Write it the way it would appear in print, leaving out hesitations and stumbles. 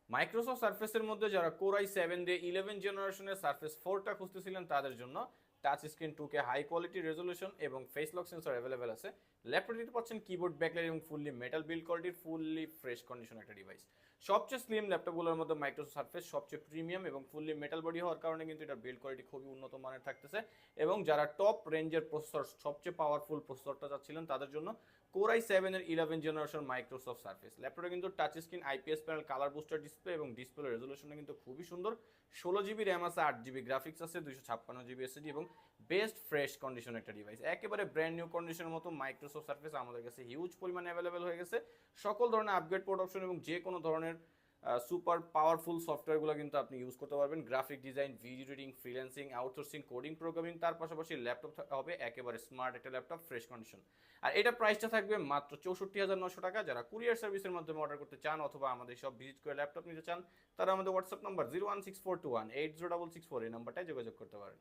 Microsoft সার্ফেসের মধ্যে যারা core i7 দিয়ে 11 জেনারেশনের সার্ফেস 4টা খুঁজতেছিলেন তাদের জন্য touch screen 2K high quality resolution এবং ফেস লক সেন্সর অ্যাভেলেবেল আছে। ল্যাপটপটিতে পাচ্ছেন কিবোর্ড ব্যাকলাইট এবং ফুললি মেটাল বিল্ড কোয়ালিটির ফুললি ফ্রেশ কন্ডিশন একটা ডিভাইস। সবচেয়ে স্লিম ল্যাপটপগুলোর মধ্যে মাইক্রোসফট সার্ফেস সবচেয়ে প্রিমিয়াম এবং ফুললি মেটাল বডি হওয়ার কারণে কিন্তু এটা বিল্ড কোয়ালিটি খুবই উন্নত মানের থাকতেছে। এবং যারা টপ রেঞ্জের প্রসেসর সবচেয়ে পাওয়ারফুল প্রসেসরটা চাচ্ছিলেন তাদের জন্য কোর i7 এর 11 জেনারেশন মাইক্রোসফট সার্ফেস ল্যাপটপে কিন্তু touch screen IPS panel colour booster display এবং ডিসপ্লে রেজলিউশনটা কিন্তু খুবই সুন্দর। 16 জিবি র্যাম আছে, 8 জিবি গ্রাফিক্স আছে, 256 জিবি এসএসডি এবং বেস্ট ফ্রেশ কন্ডিশন একটা ডিভাইস। একেবারে ব্র্যান্ড নিউ কন্ডিশনের মতো মাইক্রোসফট সার্ফেস আমাদের কাছে হিউজ পরিমাণে অ্যাভেলেবেল হয়ে গেছে। সকল ধরনের আপগ্রেড পোর্ট অপশন এবং যে কোনো ধরনের সুপার পাওয়ারফুল সফটওয়্যারগুলো কিন্তু আপনি ইউজ করতে পারবেন। Graphic design, video editing, freelancing, outsourcing, coding, programming, তার পাশাপাশি ল্যাপটপ হবে একেবারে স্মার্ট একটা ল্যাপটপ, ফ্রেশ কন্ডিশন। আর এটা প্রাইসটা থাকবে মাত্র 64,900 টাকা। যারা কুরিয়ার সার্ভিসের মাধ্যমে অর্ডার করতে চান অথবা আমাদের সব ভিজিট করে ল্যাপটপ নিতে চান তারা আমাদের হোয়াটসঅ্যাপ নাম্বার 01642180664 এই নাম্বারটায় যোগাযোগ করতে পারেন।